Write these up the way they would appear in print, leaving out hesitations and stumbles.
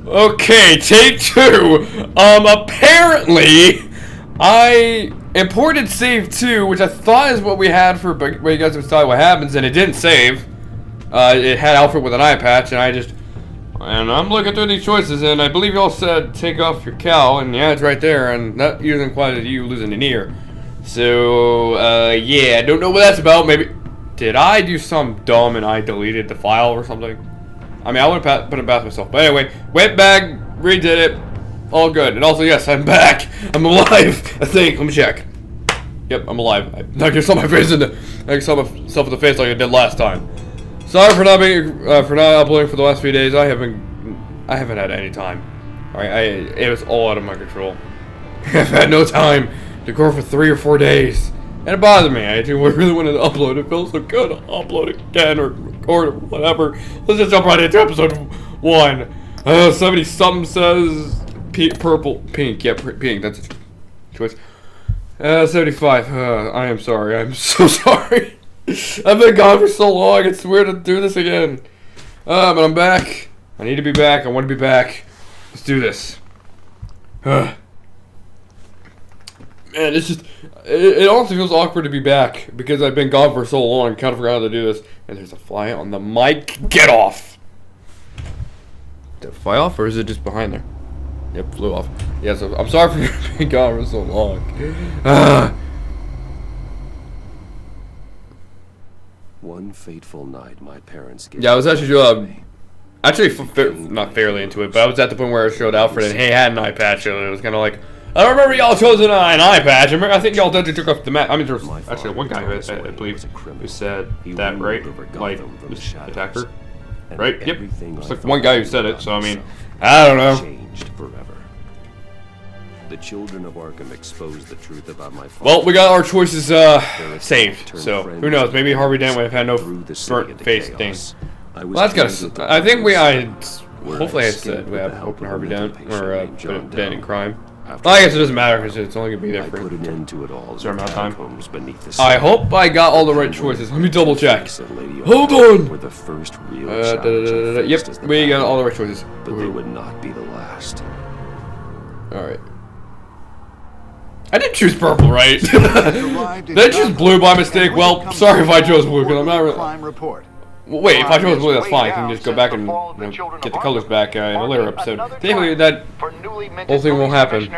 Okay, take two. Apparently, I imported save 2, which I thought is what we had for where you guys decide what happens, and it didn't save. It had Alfred with an eye patch, and I'm looking through these choices, and I believe y'all said take off your cowl, and yeah, it's right there, and that usually implies you losing an ear. So, yeah, I don't know what that's about. Maybe did I do something dumb and I deleted the file or something? I mean, I would have put it back myself. But anyway, went back, redid it, all good. And also, yes, I'm back. I'm alive. I think. Let me check. Yep, I'm alive. I just saw my face I saw myself in the face like I did last time. Sorry for not uploading for the last few days. I haven't had any time. All right, it was all out of my control. I've had no time to go for 3 or 4 days. And it bothered me. I really wanted to upload. It feels so good to upload again or record or whatever. Let's just jump right into episode 1. 70-something says purple, pink. Yeah, pink. That's a choice. 75. I am sorry. I'm so sorry. I've been gone for so long. It's weird to do this again. But I'm back. I need to be back. I want to be back. Let's do this. Man, it's just, it honestly feels awkward to be back because I've been gone for so long and kind of forgot how to do this. And there's a fly on the mic. Get off! Did it fly off or is it just behind there? Yep, flew off. Yeah, so I'm sorry for being gone for so long. One fateful night, my parents gave. Yeah, I was actually not fairly into it, but I was at the point where I showed Alfred and he had an eye patch, and it was kind of like, I don't remember y'all chosen an eye patch. I think y'all did took off the map. I mean, there was actually one guy who I believe who said that, right? Like, this attacker, right? Yep. It's like one guy who said it. So I mean, I don't know. Changed forever. The children of Arkham exposed the truth about my father. Well, we got our choices saved. So who knows? Maybe Harvey Dent would have had no burnt face thing. Well, that's gotta. I think hopefully I said we have open Harvey Dent or Dent in crime. Well, I guess it doesn't matter because it's only gonna be there for a certain amount of time. I hope I got all the right choices. Let me double check. Hold on. Yep, we got all the right choices. But they would not be the last. All right. I didn't choose purple, right? Did I choose blue by mistake? Well, sorry if I chose blue because I'm not really. Well, wait, if I chose blue, that's fine. I can just go back and get the colors back in a later episode. Thankfully, that whole thing won't happen.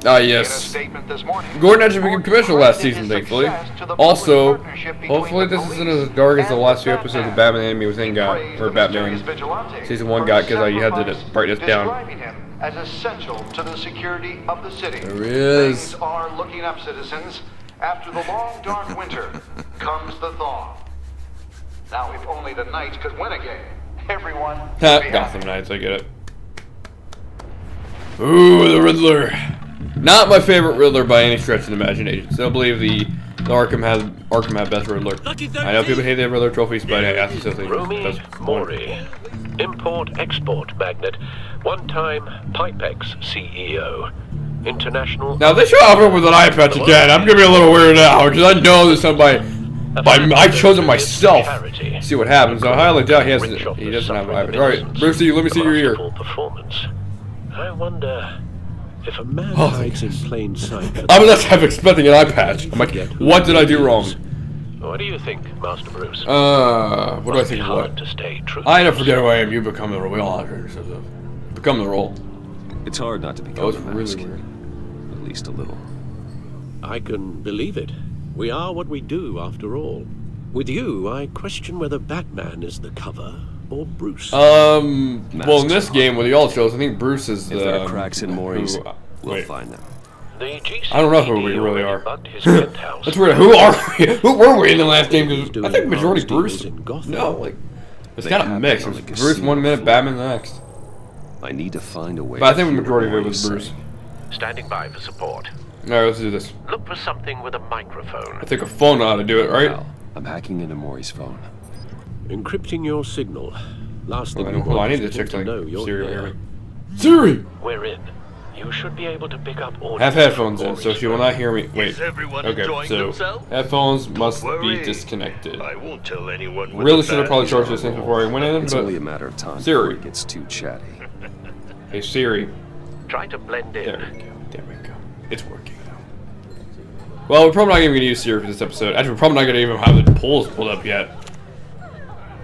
Ah, yes. Gordon actually became commissioner last season, thankfully. Also, hopefully this isn't as dark as the last few episodes of Batman the Enemy Within got, or Batman Season 1 got, because I had to break this down. As essential to the security of the city. There he is. Things are looking up, citizens. After the long, dark winter comes the thaw. Now, if only the Knights could win again, everyone. Gotham Knights, I get it. Ooh, the Riddler. Not my favorite Riddler by any stretch of the imagination. Still believe the Arkham had best Riddler. I know people hate the Riddler trophies, but I ask you Romy Mori, import-export magnate, one-time Pipex CEO, international. Now they show Alfred with an eye patch again. I'm gonna be a little weird now because I know that somebody. I chose it myself. See what happens. I highly doubt he doesn't have an eye patch. All right, Brucey, let me see your ear. Performance. I wonder if a man hides in plain sight. I was half expecting an eye patch. I'm like, what did I do wrong? What do you think, Master Bruce? What do I think of what? I never forget who I am. You become the role. We all become the role. It's hard not to become the mask. Really weird. At least a little. I can believe it. We are what we do, after all. With you, I question whether Batman is the cover or Bruce. Well, in this game with the all shows, I think Bruce is the. If there are cracks in Maury's, we'll find them. I don't know who we really are. That's weird. Who are we? Who were we in the last game? Because I think majority Bruce. No, like it's kind of mixed. Bruce 1 minute, Batman the next. I need to find a way. But I think the majority of it was Bruce. Standing by for support. Alright, let's do this. Look for something with a microphone. I think a phone ought to do it, right? I'm hacking into Maury's phone. Encrypting your signal. Last thing I need to check to know you're Siri here. Siri! We're in. You should be able to pick up audio. Have headphones in, so she will not hear me. Wait. Is everyone Okay, enjoying so themselves? headphones must Worry. be disconnected. I won't tell anyone. with Really the should have probably badge. charged this thing before I went in, It's but only a matter of time Siri. before it gets too chatty. hey Siri. Try to blend in. There we go. There we go. It's working now. Well, we're probably not even going to use Siri for this episode. Actually, we're probably not going to even have the polls pulled up yet.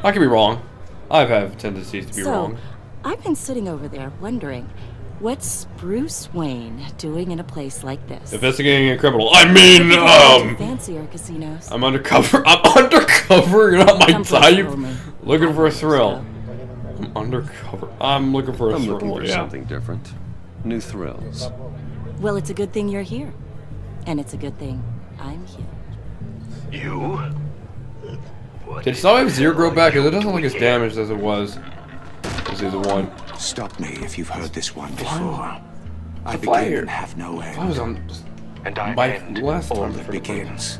I could be wrong. I have tendencies to be wrong. I've been sitting over there wondering, what's Bruce Wayne doing in a place like this? Investigating a criminal. I mean, fancier casinos. I'm undercover. I'm undercover. You're not my Someplace type. only. Looking for a thrill. I'm undercover. I'm looking for a I'm thrill. looking for Yeah. something different. New thrills. Well, it's a good thing you're here. And it's a good thing I'm here. You? What Did Sub-Zero grow back? Because it doesn't look as damaged as it was. This is the one. Stop me if you've heard this one before. I fire. begin and have no I was end. on And I my end last all time that for begins.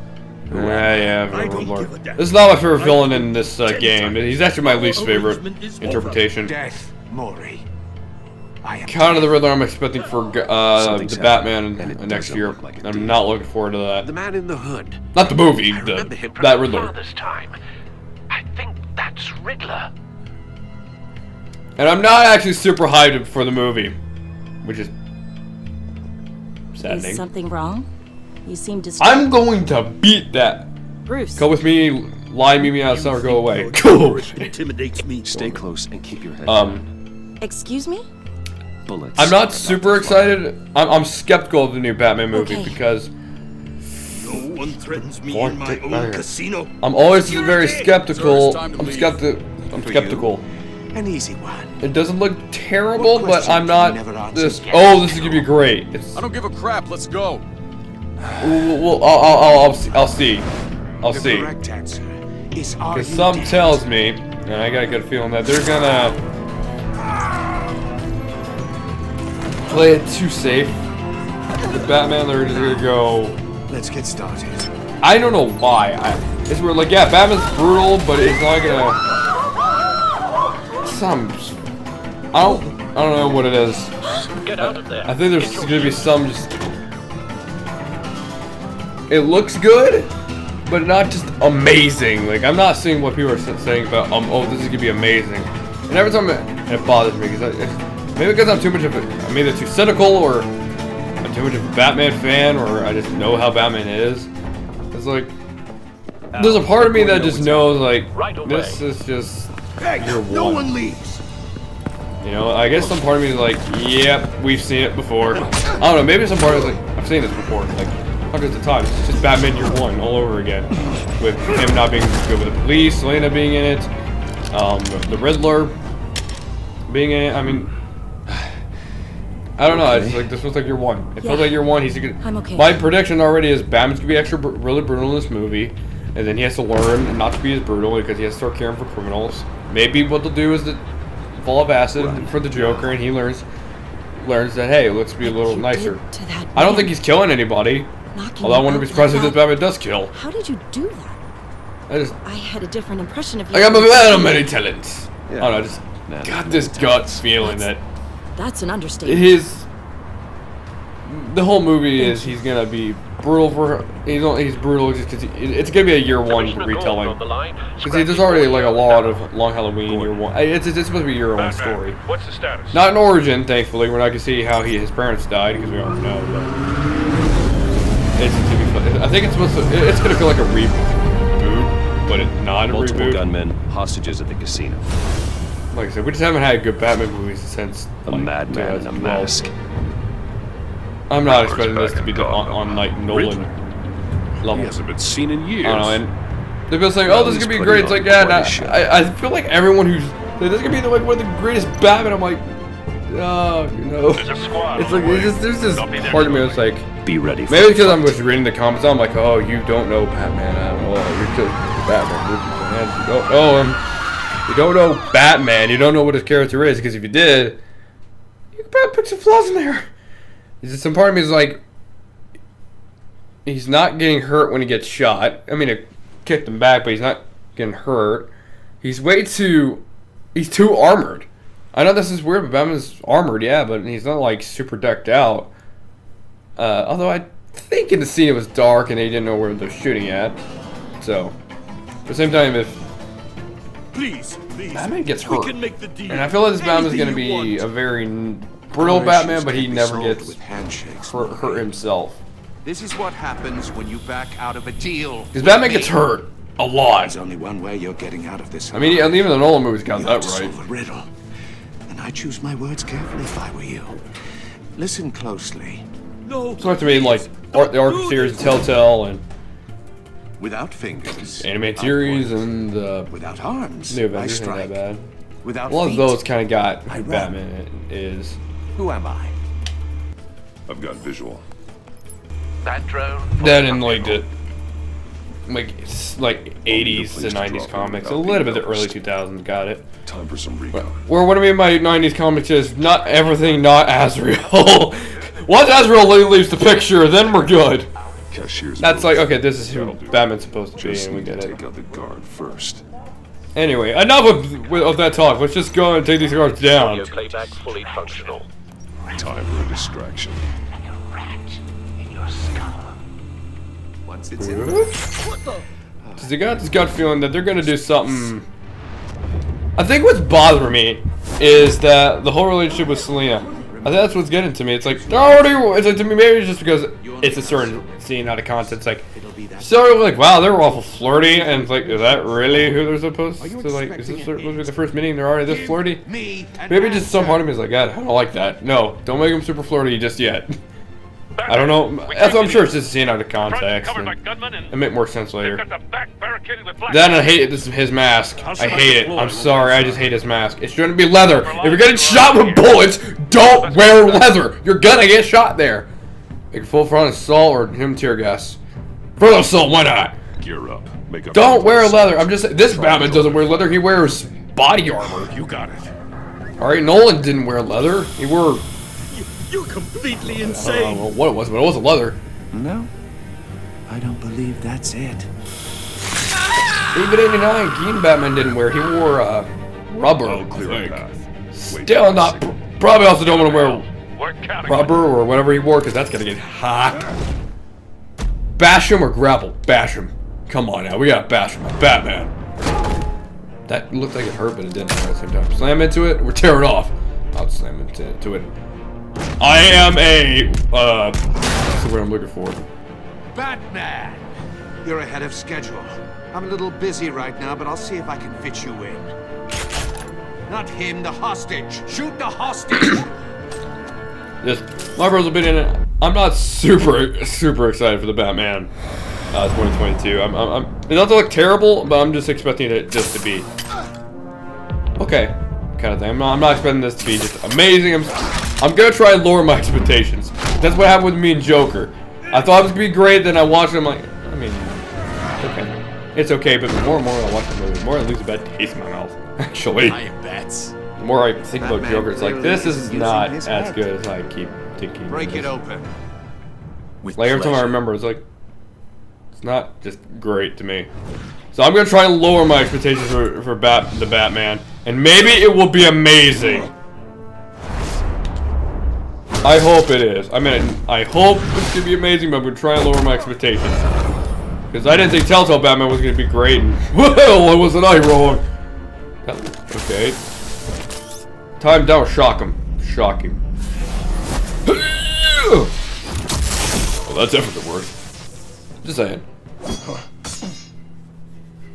Yeah, I don't Riddler. give a damn. This is not my favorite villain in this game. He's actually my least favorite interpretation. Death, Maury. I am Kind of the Riddler I'm expecting for Something's the Batman happened, and it next doesn't year. look like it I'm did. not looking forward to The that. man in the hood. Not the movie, I remember him from that my Riddler. father's time. I think that's Riddler. And I'm not actually super hyped for the movie, which is Is saddening. something wrong? You seem distracted. I'm going to beat that. Bruce. Come with me, lie, meet me outside, or go away. Cool. Intimidates me. Stay close and keep your head down. Excuse me? Bullets. I'm not are super the excited. I'm skeptical of the new Batman movie Okay. because No one threatens me What in my the- own casino. I'm always very skeptical. Sir, it's time to I'm leave. skeptical. an easy one. It doesn't look terrible, What but question I'm can not you never answer? this. Oh, this is gonna be great. It's. I don't give a crap. Let's go. Well, I'll see. I'll The see. correct answer is are Because you some dead? tells me, and I got a good feeling that they're gonna play it too safe. The Batman, they're just gonna go. Let's get started. I don't know why. It's weird. Like, yeah, Batman's brutal, but it's not gonna. I don't know what it is. Get out of there. I think there's gonna be some just. It looks good, but not just amazing. Like, I'm not seeing what people are saying about oh, this is gonna be amazing. And every time it bothers me because maybe because I'm too much of I'm either too cynical or I'm too much of a Batman fan or I just know how Batman is. It's like there's a part of me that just knows like Right away. this is just year No one. one leaves. You know, I guess some part of me is like, yep, we've seen it before. I don't know, maybe some part of me is like, I've seen this before, like hundreds of times. It's just Batman Year One all over again, with him not being good with the police, Selena being in it, the Riddler being in it. I mean, I don't know. It's like this feels like Year One. It feels Yeah. like Year One. He's gonna. I'm okay. My prediction already is Batman's gonna be really brutal in this movie, and then he has to learn not to be as brutal because he has to start caring for criminals. Maybe what they'll do is fall of acid for the Joker, and he learns that hey, let's be a little You nicer. did to that I don't man, think he's killing anybody. knocking Although I you wouldn't be out surprised like if this that. Batman does kill. How did you do that? I I had a different impression of you. got a man of many talents. Yeah. I don't know. I just Man, got many this talents. guts feeling that That's an understatement. the whole movie is he's gonna be brutal for he's brutal just because it's gonna be a Year One Commissioner Gordon retelling. on the line. Because there's already like a lot of Long Halloween Year One. It's supposed to be Year One story. What's the status? Not an origin, thankfully. We're not gonna see how his parents died because we already know. But it's to be fun. I think it's supposed to. It's gonna feel like a reboot, but it's not a Multiple reboot. gunmen, hostages at the casino. Like I said, we just haven't had good Batman movies since A like, madman in a 2012. mask. I'm not expecting this to be the on like Nolan level. He hasn't been seen in years. I don't know, and they're saying, "Oh, this is he's gonna be putting great." It's on like, yeah, quite a nah, show. I feel like everyone who's this is gonna be like one of the greatest Batman. I'm like, oh, you know, There's a squad it's on like the way. there's this I'll be there part of me that's shortly. like, Be ready for maybe the because I'm fight. just reading the comments. I'm like, oh, you don't know Batman. I don't know. You're just Batman movie fans. You don't know him. You don't know Batman. You don't know what his character is. Because if you did, you could probably put some flaws in there. It's just some part of me is like, he's not getting hurt when he gets shot. I mean, it kicked him back, but he's not getting hurt. He's too armored. I know this is weird, but Batman's armored, yeah, but he's not like super decked out. Although I think in the scene it was dark and they didn't know where they're shooting at. So, at the same time, if Please, Batman gets hurt, can make the deal. and I feel like this Batman's gonna be a very brittle Batman, but he never gets with handshakes. hurt himself. This is what happens when you back out of a deal. Because Batman gets hurt a lot. There's only one way you're getting out of this. I mean, even the Nolan movies got you that have to right. solve a riddle. And I choose my words carefully if I were you. Listen closely. No. So to me, like the Arkham series, Telltale, and Without fingers. animated series, and Without arms. New I Avengers ain't that strike. bad. Without A lot of feet, those kind of got I who run. Batman is. Who am I? I've got visual. That drone. That in like the like 80s to 90s comics, a little bit of the early 2000s got it. Time for some recon. Where what I mean by 90s comics is not everything, not Azrael. Once Azrael leaves the picture, then we're good. Cashier's That's move. like, okay, this is who That'll do. Batman's supposed to be, Just and we need to get it. take out the guard first. Anyway, enough of that talk. Let's just go and take these guards down. Audio playback fully functional. Time for a distraction. Once it's in. Cause I got this gut feeling that they're gonna do something. I think what's bothering me is that the whole relationship with Selena. I think that's what's getting to me. It's like they're already. It's like to me maybe it's just because it's a certain scene out of context. It's like so like wow they were awful flirty and it's like is that really who they're supposed to like? Is this supposed to be the first meeting? They're already this flirty? Maybe just some part of me is like God I don't like that. No, don't make them super flirty just yet. I don't know. That's what I'm sure it's just a scene out of context. And it make more sense later. Then I hate this his mask. I hate it. I'm sorry. I just hate his mask. It shouldn't be leather. If you're getting shot with bullets, don't wear leather. You're gonna get shot there. Make a full front assault or him tear gas. Full assault. Why not? Gear up. Make up. Don't wear leather. I'm just this Batman doesn't wear leather. He wears body armor. You got it. All right, Nolan didn't wear leather. He wore. You're completely I don't insane. know what it was, but it wasn't leather. No. I don't believe that's it. Even 89, Keaton Batman didn't wear. He wore rubber. I'll clear I a think. path. Wait Still for not. the Probably also don't want to wear rubber or whatever he wore because that's gonna get hot. Bash him or grapple? Bash him. Come on now, we gotta bash him. Batman. That looked like it hurt, but it didn't hurt at the same time. Slam into it, or tear it off. I'll slam into it. I am a that's the word I'm looking for. Batman! You're ahead of schedule. I'm a little busy right now, but I'll see if I can fit you in. Not him, the hostage. Shoot the hostage! Just my personal opinion. I'm not super excited for the Batman 2022. It doesn't look terrible, but I'm just expecting it just to be okay, kind of thing. I'm not expecting this to be just amazing. I'm gonna try and lower my expectations. That's what happened with me and Joker. I thought it was gonna be great, then I watched it. I'm like, I mean, it's okay. It's okay, but the more and more I watch the movie, the more I lose a bad taste in my mouth. Actually, the more I think about Joker, it's like this is not as good as I keep thinking. Break it open. With Like every time I pleasure. remember, it's like it's not just great to me. So I'm gonna try and lower my expectations for the Batman, and maybe it will be amazing. I hope it is. I mean, I hope it's gonna be amazing, but I'm gonna try and lower my expectations because I didn't think Telltale Batman was gonna be great. And well, wasn't I wrong? Okay. Time down. Shock him. Shock him. Well, that's definitely the word. Just saying.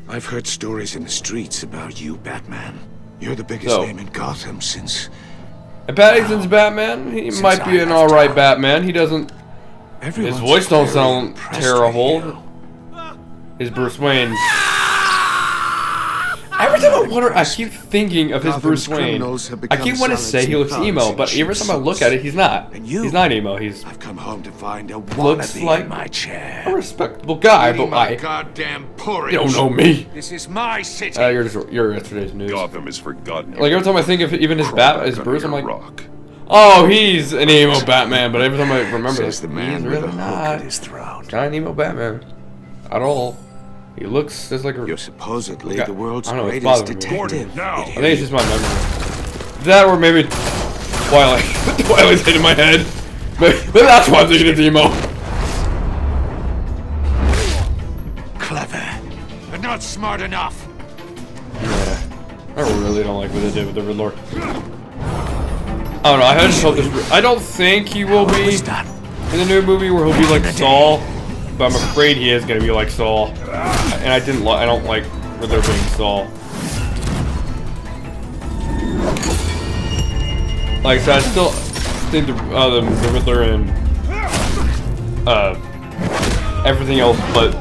I've heard stories in the streets about you, Batman. You're the biggest So. name in Gotham since... And Paddington's Batman, he Since might be I an left alright town. Batman. He doesn't. Everyone's His voice don't very sound impressed terrible. with you. His Bruce Wayne. Every time I wonder, I keep thinking of his Gotham's Bruce Wayne. criminals have I keep become wanting to say he silent looks emo, thugs but in every time I cheap look at it, he's not. And you? He's not emo. He's I've come home to find a Looks wannabe like in my a chair. respectable guy, Eating but my I goddamn porridge. you don't know me. This is my city. You're yesterday's news. Gotham is forgotten. Like every time I think of even his Crawl his back Bruce, I'm under like, your rock. oh, he's an emo Batman. But every time I remember Says this, the man he's with really a hook not. at his throat. Not an emo Batman at all. He looks just like a. You're supposedly Okay, the world's I don't know, it's greatest bothering me. detective. Now. I think it's just my memory. That or maybe Twilight. Twilight's hitting my head. Maybe that's why I'm thinking it's emo. Clever, but not smart enough. Yeah. I really don't like what they did with the Riddler. I don't know, I just hope this... I don't think he will be in the new movie where he'll be like Saul, but I'm afraid he is gonna be like Saul. And I don't like Riddler being Saul. Like I said, I still think the Riddler and everything else but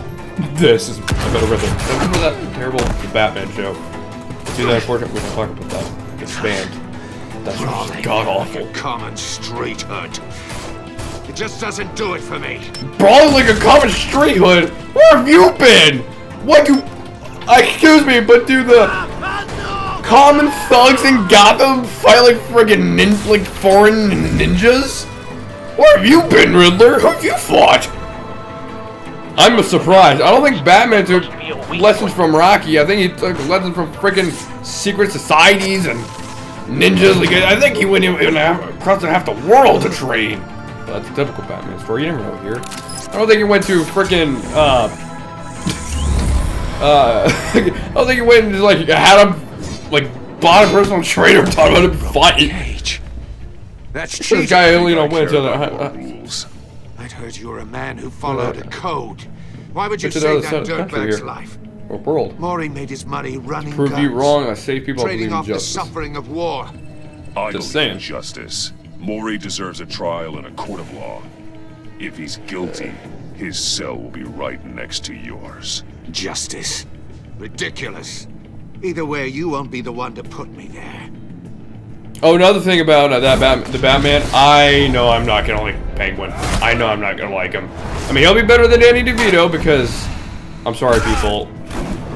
this is a better Riddler. Remember that terrible The Batman show? See that unfortunate, we can talk about that. Expand. That's just god awful. Common street hood. It just doesn't do it for me. Brawling like a common street hood? Where have you been? What do... Excuse me, but do the common thugs in Gotham fight like friggin' like foreign ninjas? Where have you been, Riddler? Who have you fought? I'm surprised. I don't think Batman took lessons from Rocky. I think he took lessons from friggin' secret societies and ninjas. Like, I think he went across half the world to train. Well, that's a typical Batman story. You never know here. I don't think he went to frickin' I don't think he went and just, like, had him, like, bought a personal trainer and taught him how to fight. That's cheating. This guy only went to the... I'd heard you were a man who followed a code. Why would you What's save another that set of country dirtbag's here? life? Or world. Maury made his money running Prove guns, you wrong, I save people I trading believe in off the justice. suffering of war. I Just believe saying. in justice. Maury deserves a trial in a court of law. If he's guilty, his cell will be right next to yours. Justice. Ridiculous. Either way, you won't be the one to put me there. Oh, another thing about the Batman, I know I'm not gonna like Penguin. I know I'm not gonna like him. I mean, he'll be better than Danny DeVito because, I'm sorry people,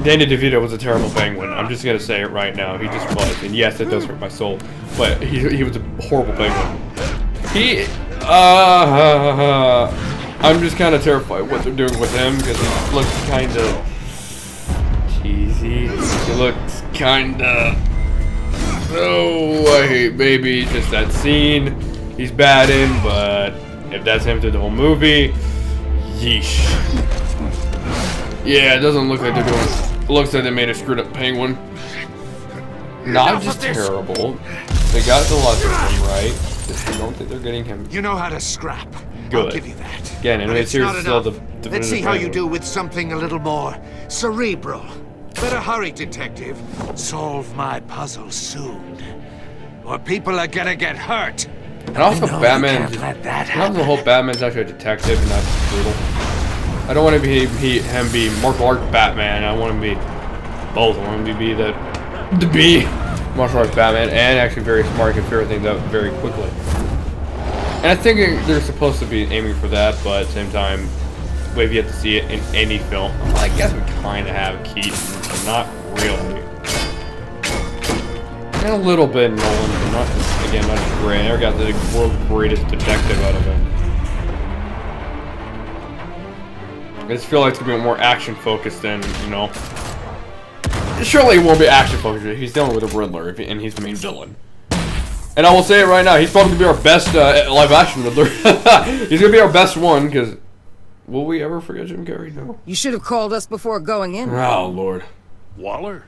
Danny DeVito was a terrible Penguin. I'm just gonna say it right now. He just was, and yes, it does hurt my soul. But he was a horrible Penguin. I'm just kind of terrified what they're doing with him because he looks kind of cheesy. He looks kind of... Oh, I hate baby. Just that scene he's bad in, but if that's him through the whole movie, yeesh. Yeah, it doesn't look like they're doing... It looks like they made a screwed up Penguin. Not just terrible. They got the lots of him right. Just don't think they're getting him. You know how to scrap. Good. I'll give you that. Again, and But it's here not still enough. the Let's see how you Penguin. do with something a little more cerebral. Better hurry, detective. Solve my puzzle soon, or people are gonna get hurt. And also, No, you Batman. can't let that And also, the whole Batman's actually a detective and not brutal. I don't want to be him be martial arts Batman. I want him to be both. I want him to be the martial arts Batman and actually very smart, can figure things out very quickly. And I think they're supposed to be aiming for that, but at the same time, we've yet to see it in any film. I guess we kind of have Keaton, but not really. And a little bit in Nolan, but not just great. I never got the world's greatest detective out of him. I just feel like it's gonna be more action focused than, you know. Surely it won't be action focused. He's dealing with a Riddler, and he's the main villain. And I will say it right now, he's probably gonna be our best live action Riddler. He's gonna be our best one, because will we ever forget Jim Carrey? No. You should have called us before going in. Oh Lord. Waller?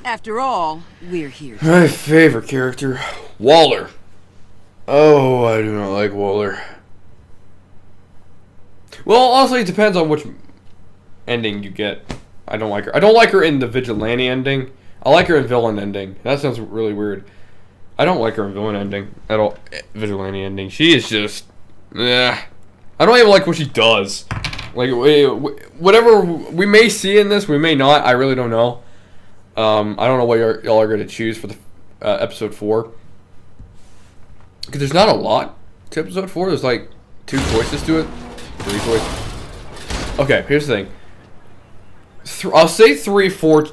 After all, we're here. My favorite character, Waller. Oh, I do not like Waller. Well, also it depends on which ending you get. I don't like her. I don't like her in the vigilante ending. I like her in villain ending. That sounds really weird. I don't like her in villain ending at all. Vigilante ending. She is just, I don't even like what she does. Like whatever we may see in this, we may not. I really don't know. I don't know what y'all are going to choose for the episode 4. Because there's not a lot to episode 4. There's like 2 choices to it. 3 choices. Okay, here's the thing. I'll say 3, 4.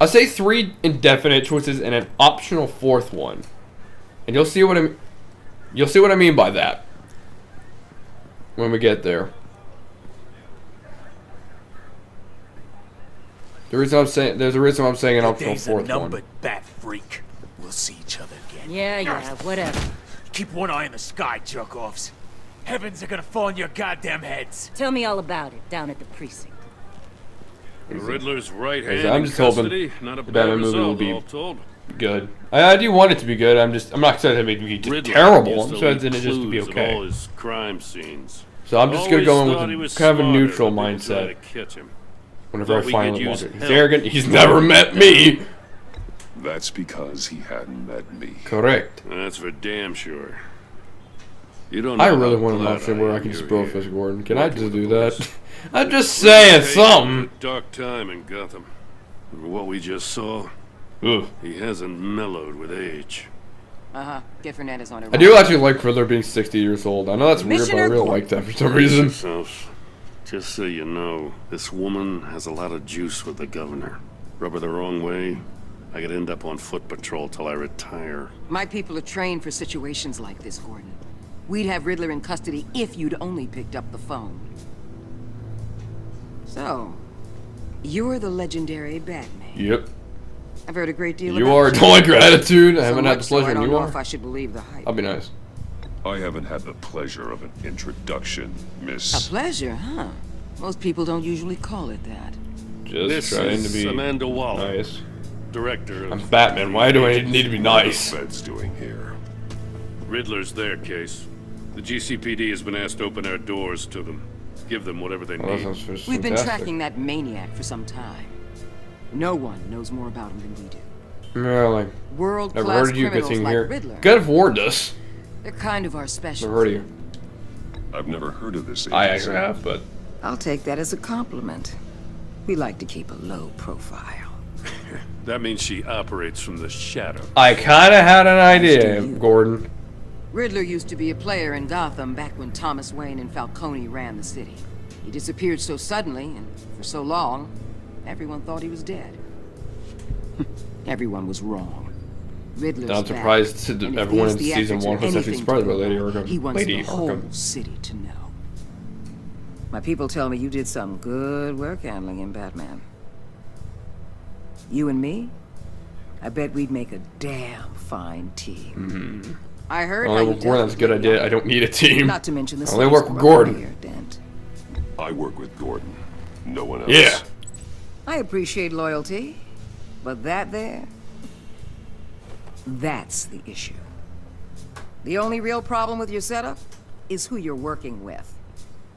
I'll say 3 indefinite choices and an optional 4th one. And you'll see what I mean by that when we get there. The reason I'm saying, there's a reason I'm saying an optional Days fourth are numbered, one. bat freak. We'll see each other again. Yeah, whatever. Keep one eye in the sky, jerk-offs. Heavens are gonna fall on your goddamn heads. Tell me all about it down at the precinct. The Riddler's right hand I'm in just hoping custody. Not a the bad Batman movie will result, be all told. good. I do want it to be good. I'm not excited to make it Riddler terrible. used I'm to excited leave it just to be clues at all okay. his crime scenes. So I'm just gonna go in Always thought he with was kind of a smarter neutral than people trying mindset. to catch him. Whenever I Thought we finally could watch use it. He's help. arrogant. He's never met me. That's because he hadn't met me. Correct. That's for damn sure. You don't know I really how want an glad option where I am can just you're blow here. Fish Gordon. Can I Working just with do the that? police. I'm just saying something. A dark time in Gotham. And what we just saw, Ugh. he hasn't mellowed with age. Get Fernandez on it. I do actually like Riddler being 60 years old. I know that's weird, but I Commissioner really Gordon. like that for some reason. Yourself. Just so you know, this woman has a lot of juice with the governor. Rub her the wrong way, I could end up on foot patrol till I retire. My people are trained for situations like this, Gordon. We'd have Riddler in custody if you'd only picked up the phone. So, you're the legendary Batman. Yep. I've heard a great deal You about are. Don't like your attitude. I haven't had the much so I pleasure, and don't you know are. if I should believe the hype. I'll be nice. I haven't had the pleasure of an introduction, A Miss. pleasure, huh? Most people don't usually call it that. Just This trying is to be Amanda Waller, nice. director of I'm Batman. Why do I need to be nice? What are the feds doing here? Riddler's their case. The GCPD has been asked to open our doors to them. Give them whatever they Well, that need. sounds fantastic. We've been tracking that maniac for some time. No one knows more about him than we do. Yeah, like, World-class never heard of you criminals getting like here. Riddler. Could have warned us. They're kind of our special. Never heard of you. I've never heard of this agency. I actually have, but I'll take that as a compliment. We like to keep a low profile. That means she operates from the shadow. I kind of had an idea, Gordon. Riddler used to be a player in Gotham back when Thomas Wayne and Falcone ran the city. He disappeared so suddenly and for so long, everyone thought he was dead. Everyone was wrong. Riddler's Not back, surprised and if everyone in these season theatrics 1 are was actually anything surprised to by Lady go by, Arkham. He wants Lady the whole Arkham. city to know. My people tell me you did some good work handling him, Batman. You and me? I bet we'd make a damn fine team. I heard how Only you with Gordon, that's a good dealt with idea. Lady I don't need a team. Not to mention the I only slaves work with corrupt Gordon. here, Dent. I work with Gordon. No one else. Yeah. I appreciate loyalty, but that there, that's the issue. The only real problem with your setup is who you're working with.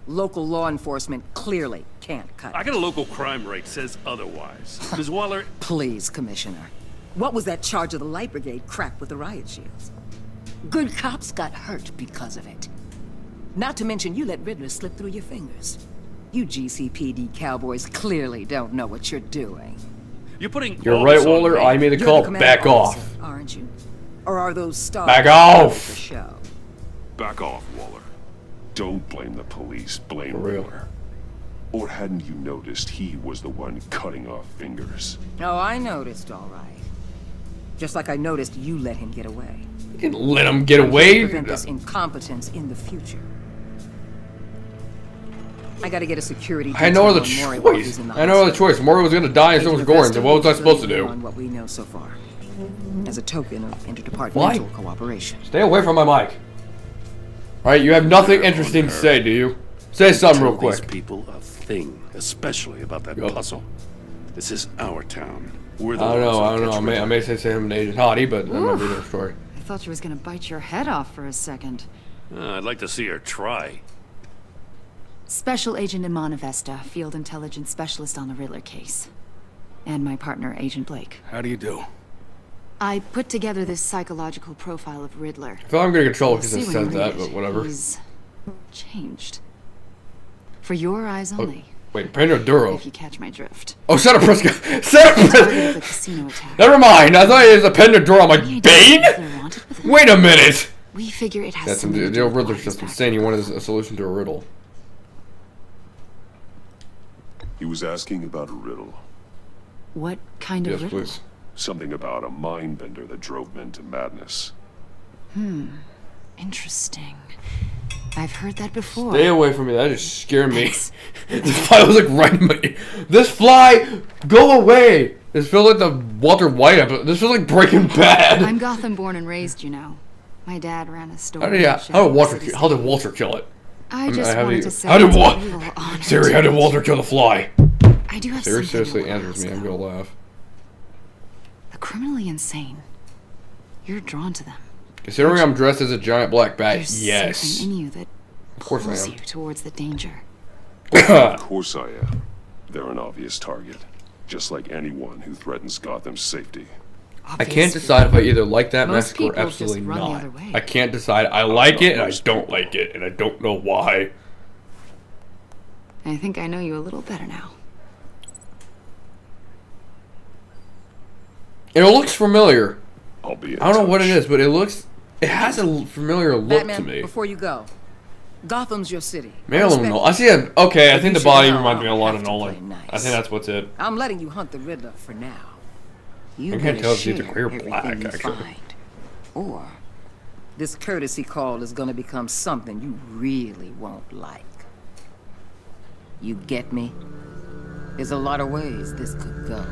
Local law enforcement clearly can't cut I it. got a local crime rate says otherwise. Ms. Waller, Please, Commissioner. What was that charge of the Light Brigade crap with the riot shields? Good cops got hurt because of it. Not to mention you let Riddler slip through your fingers. You GCPD cowboys clearly don't know what you're doing. you're putting You're all right, this on Waller. me. I made the You're call. the commanding Back officer, off. aren't you? Or are those stars Back part off. of the show? Back off, Waller. Don't blame the police. Blame For real. Riddler. Or hadn't you noticed he was the one cutting off fingers? Oh, I noticed, all right. Just like I noticed you let him get away. You can let him get I'm here to away. prevent this incompetence in the future. I gotta get a security. I had no other detail on Maury while he's choice. in the I had no other hospital. choice. Maury was gonna die, and so was Taking Gordon. So what was I supposed to do? On what we know so far, as a token of interdepartmental Why? cooperation. Stay away from my mic. Alright, you have nothing interesting to say, do you? Say something real Tell these quick. people a thing, especially about that Yup. puzzle. This is our town. We're the I don't ones know, who I don't know. catch I may say him an Agent Hottie, but I'm not reading the story. I thought you was gonna bite your head off for a second. I'd like to see her try. Special Agent Imana Vesta, Field Intelligence Specialist on the Riddler case. And my partner, Agent Blake. How do you do? I put together this psychological profile of Riddler. I feel like I'm gonna get trouble You'll because see it when you says read that, it. but whatever. He's changed. For your eyes only, Wait, Pedro Duro. if you catch my drift. Oh, shut up, Prisca. Shut up, Target of the Prisca. casino attack. Never mind. I thought it was a Pendador. I'm like, Any idea Bane? what Riddler wanted with it? Wait a minute. We figure it has That's something to the do old with Riddler's why just he's insane. He back. wanted a solution to a riddle. He was asking about a riddle. What kind of Yes, riddle? please. Something about a mind bender that drove men to madness. Interesting. I've heard that before. Stay away from me. That just scared me. This fly was like right in my... This fly! Go away! This feels like the Walter White episode. This feels like Breaking Bad. I'm Gotham born and raised, you know. My dad ran a store. How did Walter kill it? I just wanted to say Siri, how did Walter kill the fly? I do have Siri something seriously to answers me. I'm gonna laugh. The criminally insane. You're drawn to them. Considering I'm dressed as a giant black bat, There's yes. something in you that Of course I pulls am. you towards the danger. Of course I am. They're an obvious target. Just like anyone who threatens Gotham's safety. I can't decide if I either like that Most mask or people just absolutely run the not. other way. I can't decide. I like it and I don't like it, and I don't know why. I think I know you a little better now. It looks familiar. I'll be in I don't know what it touch. is, but it has a familiar look Batman, to me. before you go, Gotham's your city. Maybe I don't know. I see it. Okay, I But think you the body should know reminds me a I'll lot have of to Nolan. play nice. I think that's what's it. I'm letting you hunt the Riddler for now. You I can't better tell if it's either share gray or everything black, you actually. find. Or this courtesy call is gonna become something you really won't like. You get me? There's a lot of ways this could go.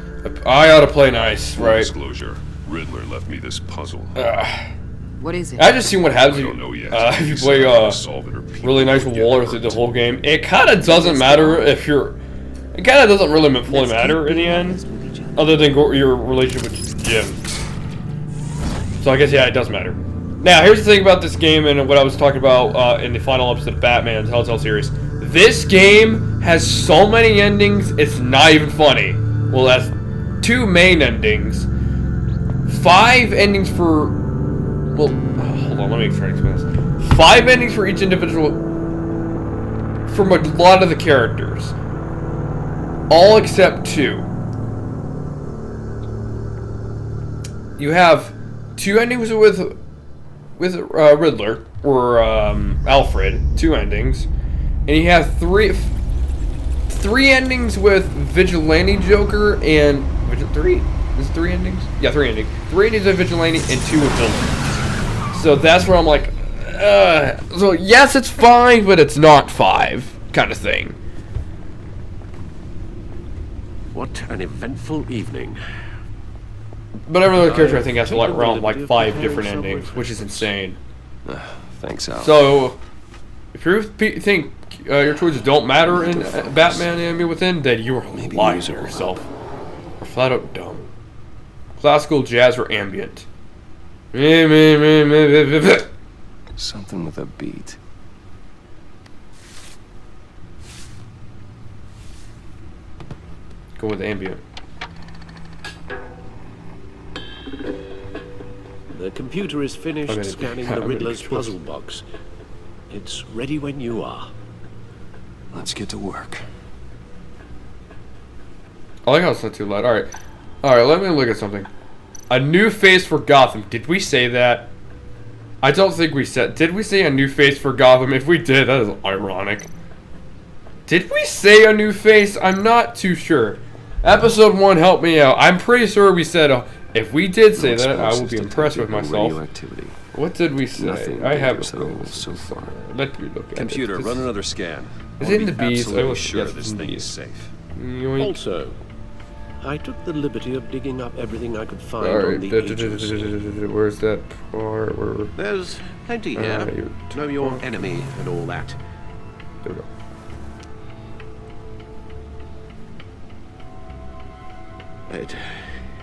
I ought to play nice, Full right? disclosure, Riddler left me this puzzle. What is it? I just seen what happens I if don't know yet. if you He play said I gotta solve it or people really nice will get Waller hurt. through the whole game. It kind of doesn't matter if you're. It kind of doesn't really fully matter in the end, other than your relationship with Jim. So I guess yeah, it does matter. Now here's the thing about this game and what I was talking about in the final episode of Batman Telltale series. This game has so many endings, it's not even funny. Well, that's 2 main endings, 5 endings for. Well, hold on, let me try to explain this. 5 endings for each individual. From a lot of the characters. All except 2. You have 2 endings with Riddler, or Alfred, 2 endings. And you have 3 endings with Vigilante Joker and... 3? Is it 3 endings? Yeah, 3 endings. 3 endings of Vigilante and 2 with Villain. So that's where I'm like, so yes, it's 5, but it's not 5, kind of thing. What an eventful evening. But every other character I think has around like 5 different endings, which is insane. Thanks, Al. So, if you think your choices don't matter in Batman Enemy Within, then you are lying to yourself. Or flat out dumb. Classical, jazz, or ambient. Something with a beat. Go with ambient. The computer is finished Okay, scanning I'm the gonna Riddler's choose. puzzle box. It's ready when you are. Let's get to work. I like how it's not too loud. Alright. Alright, let me look at something. A new face for Gotham. Did we say that? I don't think we said. Did we say a new face for Gotham? If we did, that is ironic. Did we say a new face? I'm not too sure. Episode 1 helped me out. I'm pretty sure we said, if we did say that, I will be impressed with myself. What did we say? Nothing I have dangerous so far. Let me look at Computer, it. run another scan. Is I it in wanna the be bees? I absolutely was sure yes, this in the thing is bees. safe. Yoink. Also, I took the liberty of digging up everything I could find on Alright, the agency. where's that part? Where? There's plenty here. Know your enemy and all that. There we go.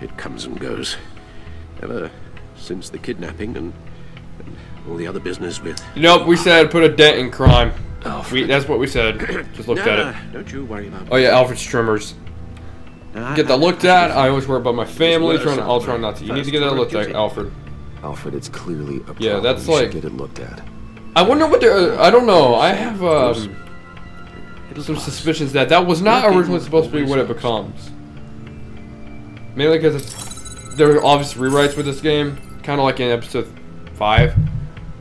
It comes and goes. Ever since the kidnapping and all the other business with... Nope, we said put a dent in crime. Alfred. That's what we said. Just looked at it. Don't you worry about Oh yeah, Alfred's trimmers. Get that looked at. I always worry about my family. I'll try not to. You need to get that looked at, Alfred. Alfred, it's clearly a problem. Yeah, that's You should like. get it looked at. I wonder what they're. I don't know. I have some suspicions that was not originally supposed to be what it becomes. Mainly because there are obvious rewrites with this game, kind of like in episode 5.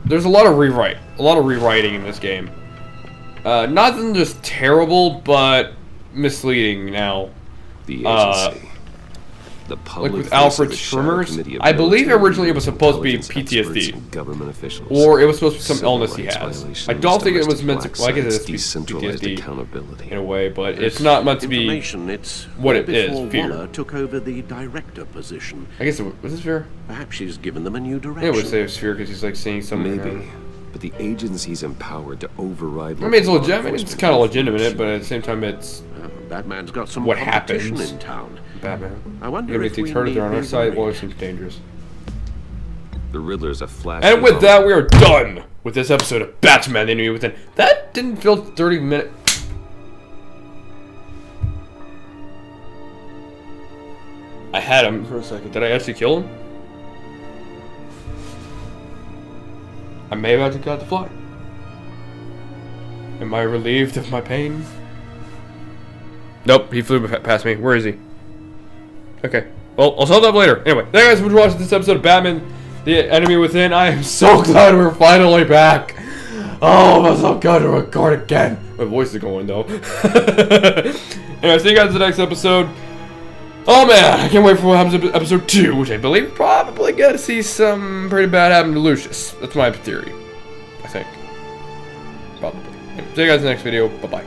There's a lot of rewriting in this game. Nothing just terrible, but misleading now. The agency. The Like public with face Alfred's of the Shadow tremors? Committee of I believe military originally it was supposed to be intelligence experts PTSD. and government officials. Or it was supposed to be some Civil illness he rights has. violations, I don't think it was domestic meant to, black well, I guess it sites, is decentralized PTSD accountability. in a way, but it's not meant to be Information, it's what it before is, fear. Waller took over the director position. I guess was this fear? Perhaps she's given them a new direction. Yeah, I would say it's fear because he's like seeing something. Maybe, but the agency's empowered to override. I mean, it's local law legitimate. It's enforcement kind of information. legitimate, but at the same time, it's Batman's got some what competition happens. in town. Batman. I wonder Maybe if if they we turn it need on our be side, well, worried. it seems dangerous. The Riddler's a flash. And with that, we are done with this episode of Batman: The Enemy Within. That didn't feel 30 minutes. I had him for a second. Did I actually kill him? I may have actually got the fly. Am I relieved of my pain? Nope, he flew past me. Where is he? Okay. Well, I'll solve that later. Anyway, thank you guys for watching this episode of Batman: The Enemy Within. I am so glad we're finally back. Oh, it was so good to record again. My voice is going though. Anyway, see you guys in the next episode. Oh man, I can't wait for what happens in episode 2, which I believe probably gonna see some pretty bad happen to Lucius. That's my theory. I think. Probably. Anyway, see you guys in the next video. Bye bye.